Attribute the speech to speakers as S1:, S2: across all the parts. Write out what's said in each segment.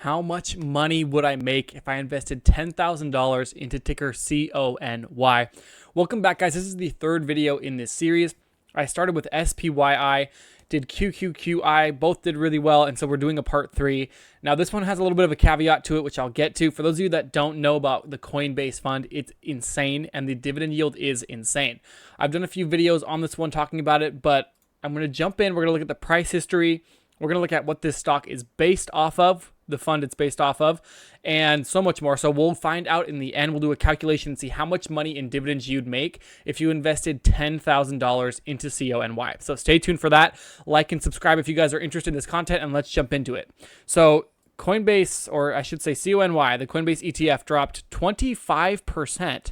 S1: How much money would I make if I invested $10,000 into ticker CONY? Welcome back, guys. This is the third video in this series. I started with SPYI, did QQQI, both did really well, and so we're doing a part 3. Now, this one has a little bit of a caveat to it, which I'll get to. For those of you that don't know about the Coinbase fund, it's insane, and the dividend yield is insane. I've done a few videos on this one talking about it, but I'm going to jump in. We're going to look at the price history. We're going to look at what this stock is based off of, the fund it's based off of, and so much more. So we'll find out in the end. We'll do a calculation and see how much money in dividends you'd make if you invested $10,000 into CONY. So stay tuned for that. Like and subscribe if you guys are interested in this content, and let's jump into it. So Coinbase, or I should say CONY, the Coinbase ETF dropped 25%.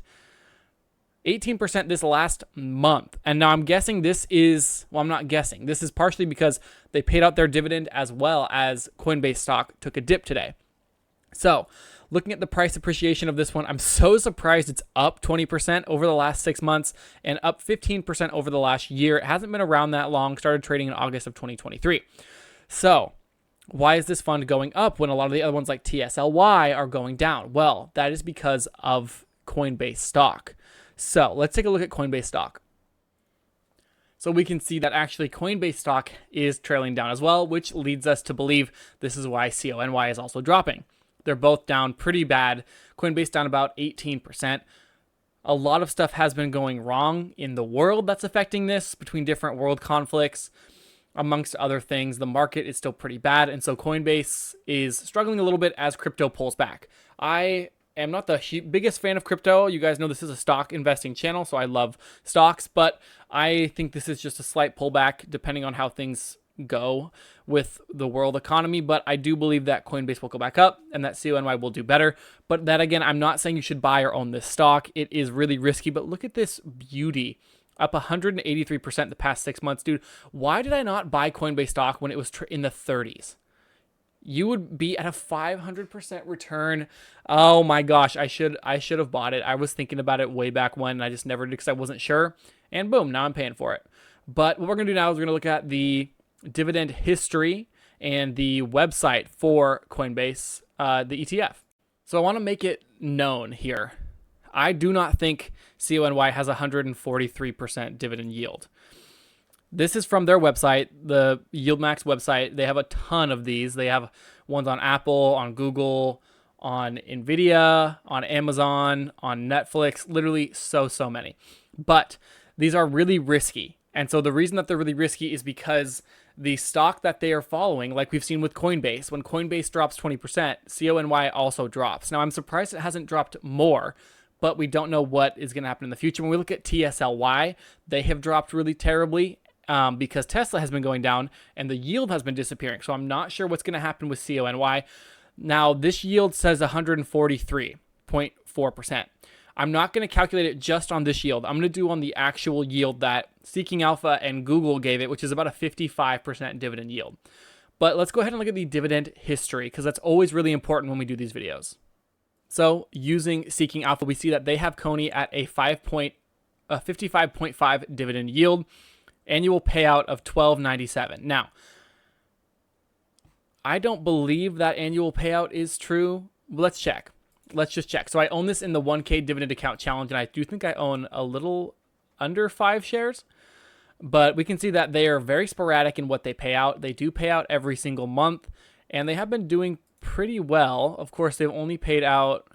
S1: 18% this last month. And now I'm guessing this is, well, I'm not guessing. This is partially because they paid out their dividend as well as Coinbase stock took a dip today. So looking at the price appreciation of this one, I'm so surprised it's up 20% over the last 6 months and up 15% over the last year. It hasn't been around that long, started trading in August of 2023. So why is this fund going up when a lot of the other ones like TSLY are going down? Well, that is because of Coinbase stock. So let's take a look at Coinbase stock. So we can see that actually Coinbase stock is trailing down as well, which leads us to believe this is why CONY is also dropping. They're both down pretty bad. Coinbase down about 18%. A lot of stuff has been going wrong in the world that's affecting this, between different world conflicts, amongst other things. The market is still pretty bad, and so Coinbase is struggling a little bit as crypto pulls back. I'm not the biggest fan of crypto. You guys know this is a stock investing channel, so I love stocks, but I think this is just a slight pullback depending on how things go with the world economy. But I do believe that Coinbase will go back up and that CONY will do better. But that, again, I'm not saying you should buy or own this stock. It is really risky, but look at this beauty. Up 183% the past 6 months, dude. Why did I not buy Coinbase stock when it was in the 30s? You would be at a 500% return. Oh my gosh, I should have bought it. I was thinking about it way back when, and I just never did because I wasn't sure. And boom, now I'm paying for it. But what we're going to do now is we're going to look at the dividend history and the website for Coinbase, the ETF. So I want to make it known here. I do not think CONY has a 143% dividend yield. This is from their website, the YieldMax website. They have a ton of these. They have ones on Apple, on Google, on Nvidia, on Amazon, on Netflix, literally so many. But these are really risky. And so the reason that they're really risky is because the stock that they are following, like we've seen with Coinbase, when Coinbase drops 20%, CONY also drops. Now, I'm surprised it hasn't dropped more, but we don't know what is going to happen in the future. When we look at TSLY, they have dropped really terribly. Because Tesla has been going down and the yield has been disappearing. So I'm not sure what's going to happen with CONY. Now, this yield says 143.4%. I'm not going to calculate it just on this yield. I'm going to do on the actual yield that Seeking Alpha and Google gave it, which is about a 55% dividend yield. But let's go ahead and look at the dividend history, because that's always really important when we do these videos. So using Seeking Alpha, we see that they have CONY at a 55.5 dividend yield. Annual payout of $12.97. Now, I don't believe that annual payout is true. Let's check. Let's just check. So I own this in the 1K dividend account challenge, and I do think I own a little under 5 shares. But we can see that they are very sporadic in what they pay out. They do pay out every single month, and they have been doing pretty well. Of course, they've only paid out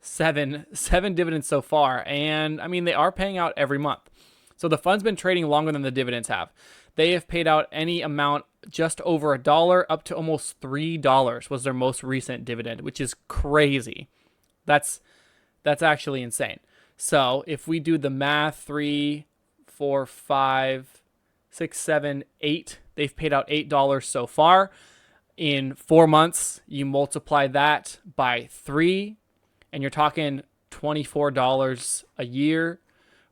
S1: seven dividends so far, and I mean, they are paying out every month. So the fund's been trading longer than the dividends have. They have paid out any amount just over $1 up to almost $3 was their most recent dividend, which is crazy. That's actually insane. So if we do the math, 3, 4, 5, 6, 7, 8, they've paid out $8 so far. In 4 months, you multiply that by 3, and you're talking $24 a year,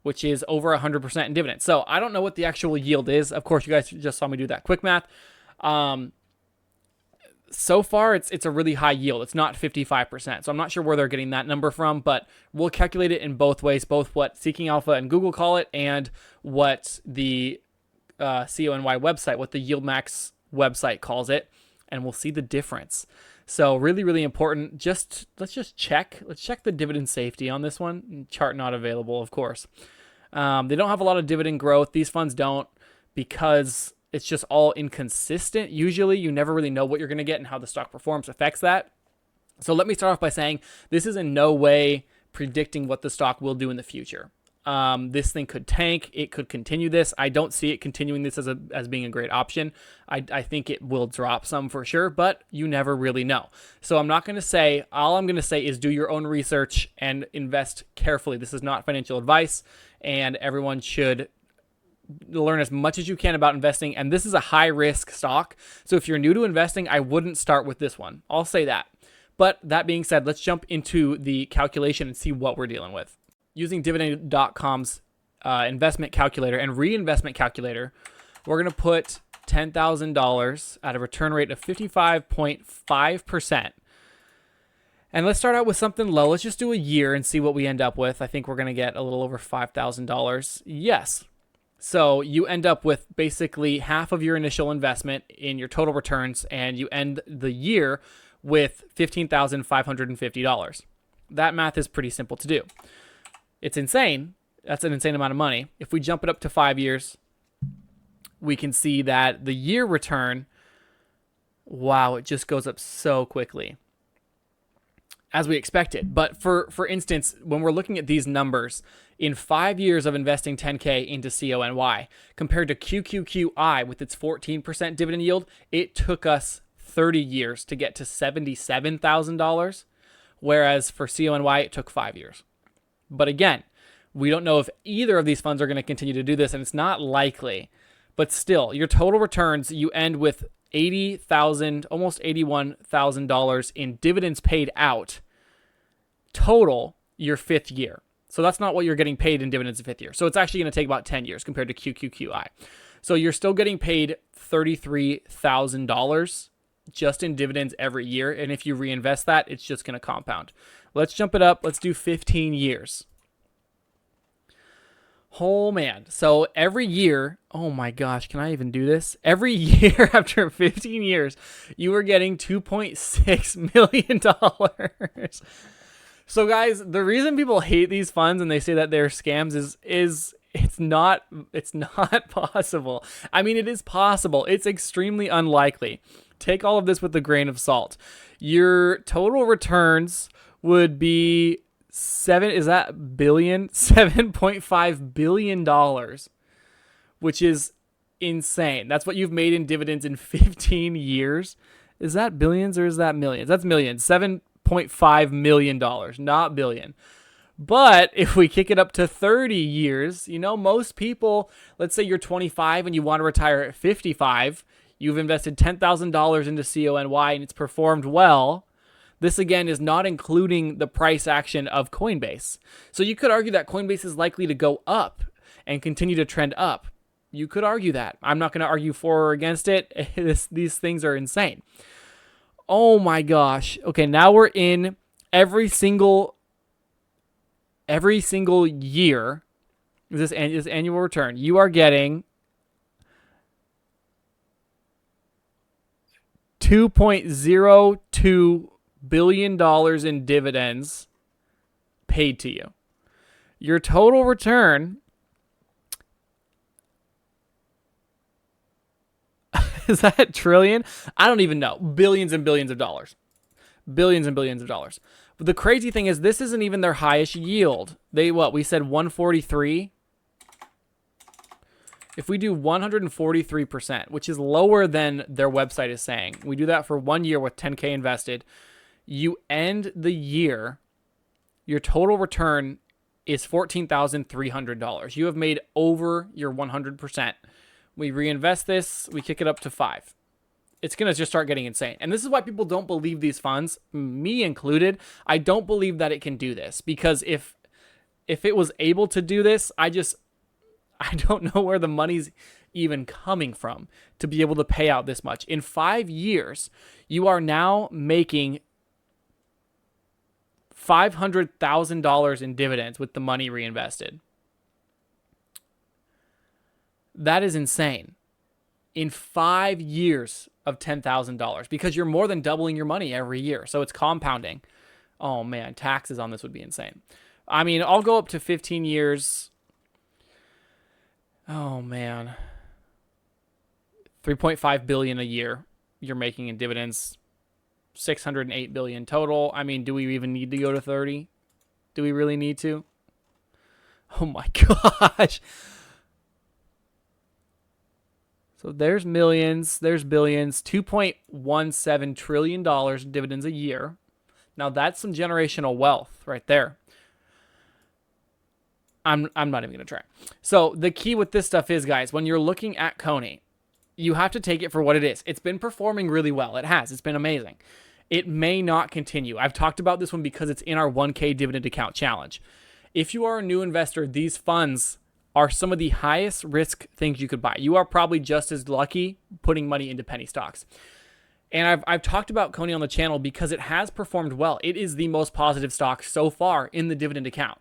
S1: which is over 100% in dividends. So I don't know what the actual yield is. Of course, you guys just saw me do that quick math. So far, it's a really high yield. It's not 55%. So I'm not sure where they're getting that number from, but we'll calculate it in both ways, both what Seeking Alpha and Google call it and what the CONY website, what the YieldMax website calls it. and we'll see the difference. So really, really important. Let's just check. Let's check the dividend safety on this one. Chart not available, of course. They don't have a lot of dividend growth. These funds don't, because it's just all inconsistent. Usually you never really know what you're going to get, and how the stock performs affects that. So let me start off by saying this is in no way predicting what the stock will do in the future. This thing could tank. It could continue this. I don't see it continuing this as being a great option. I think it will drop some for sure, but you never really know. So I'm not going to say, all I'm going to say is do your own research and invest carefully. This is not financial advice, and everyone should learn as much as you can about investing. And this is a high risk stock. So if you're new to investing, I wouldn't start with this one. I'll say that. But that being said, let's jump into the calculation and see what we're dealing with. Using Dividend.com's investment calculator and reinvestment calculator, we're going to put $10,000 at a return rate of 55.5%. And let's start out with something low. Let's just do a year and see what we end up with. I think we're going to get a little over $5,000. Yes. So you end up with basically half of your initial investment in your total returns, and you end the year with $15,550. That math is pretty simple to do. It's insane. That's an insane amount of money. If we jump it up to 5 years, we can see that the year return, wow, it just goes up so quickly, as we expected. But for instance, when we're looking at these numbers, in 5 years of investing $10K into CONY, compared to QQQI with its 14% dividend yield, it took us 30 years to get to $77,000, whereas for CONY, it took 5 years. But again, we don't know if either of these funds are going to continue to do this, and it's not likely. But still, your total returns, you end with $80,000, almost $81,000 in dividends paid out total your 5th year. So that's not what you're getting paid in dividends the 5th year. So it's actually going to take about 10 years compared to QQQI. So you're still getting paid $33,000 just in dividends every year. And if you reinvest that, it's just going to compound. Let's jump it up. Let's do 15 years. Oh, man. So every year, oh my gosh, can I even do this? Every year after 15 years, you are getting $2.6 million. So guys, the reason people hate these funds and they say that they're scams is it's not possible. I mean, it is possible. It's extremely unlikely. Take all of this with a grain of salt. Your total returns would be $7.5 billion, which is insane. That's what you've made in dividends in 15 years. Is that billions or is that millions? That's millions. $7.5 million, not billion. But if we kick it up to 30 years, most people, let's say you're 25 and you want to retire at 55, you've invested $10,000 into CONY and it's performed well. This, again, is not including the price action of Coinbase. So you could argue that Coinbase is likely to go up and continue to trend up. You could argue that. I'm not going to argue for or against it. These things are insane. Oh my gosh. Okay, now we're in every single year, this annual return, you are getting $2.02 billion in dividends paid to you. Your total return is that trillion? I don't even know. Billions and billions of dollars. Billions and billions of dollars. But the crazy thing is this isn't even their highest yield. We said 143. If we do 143%, which is lower than their website is saying, we do that for 1 year with 10K invested, you end the year, your total return is $14,300. You have made over your 100%. We reinvest this, we kick it up to 5. It's going to just start getting insane. And this is why people don't believe these funds, me included. I don't believe that it can do this, because if it was able to do this, I don't know where the money's even coming from to be able to pay out this much. In 5 years, you are now making $500,000 in dividends with the money reinvested. That is insane. In 5 years of $10,000 because you're more than doubling your money every year. So it's compounding. Oh man, taxes on this would be insane. I mean, I'll go up to 15 years. Oh man. 3.5 billion a year you're making in dividends. 608 billion total. I mean, do we even need to go to 30? Do we really need to? Oh my gosh. So there's millions, there's billions, $2.17 trillion in dividends a year. Now that's some generational wealth right there. I'm not even going to try. So the key with this stuff is, guys, when you're looking at CONY, you have to take it for what it is. It's been performing really well. It has. It's been amazing. It may not continue. I've talked about this one because it's in our 1K dividend account challenge. If you are a new investor, these funds are some of the highest risk things you could buy. You are probably just as lucky putting money into penny stocks. And I've talked about CONY on the channel because it has performed well. It is the most positive stock so far in the dividend account.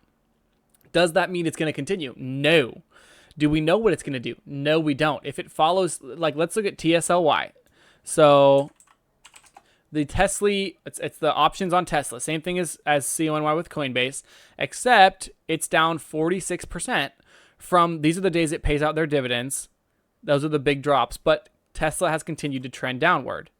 S1: Does that mean it's going to continue? No. Do we know what it's going to do? No, we don't. If it follows, like, let's look at TSLY. So the Tesla, it's the options on Tesla. Same thing as CONY with Coinbase, except it's down 46% from, these are the days it pays out their dividends. Those are the big drops, but Tesla has continued to trend downward.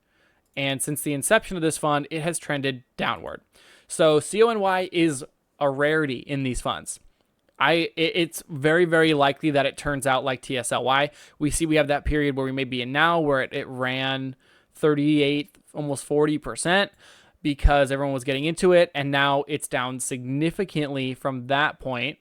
S1: And since the inception of this fund, it has trended downward. So CONY is a rarity in these funds. It's very, very likely that it turns out like TSLY. We have that period where we may be in now where it ran 38, almost 40% because everyone was getting into it. And now it's down significantly from that point,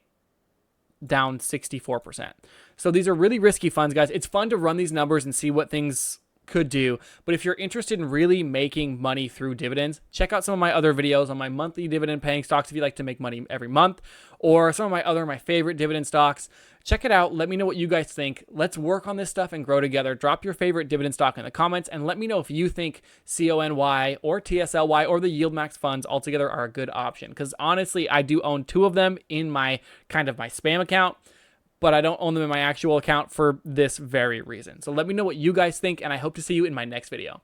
S1: down 64%. So these are really risky funds, guys. It's fun to run these numbers and see what things could do. But if you're interested in really making money through dividends, check out some of my other videos on my monthly dividend paying stocks if you like to make money every month, or some of my favorite dividend stocks. Check it out. Let me know what you guys think. Let's work on this stuff and grow together. Drop your favorite dividend stock in the comments and let me know if you think CONY or TSLY or the YieldMax funds altogether are a good option. Because honestly, I do own two of them in my kind of my spam account, but I don't own them in my actual account for this very reason. So let me know what you guys think, and I hope to see you in my next video.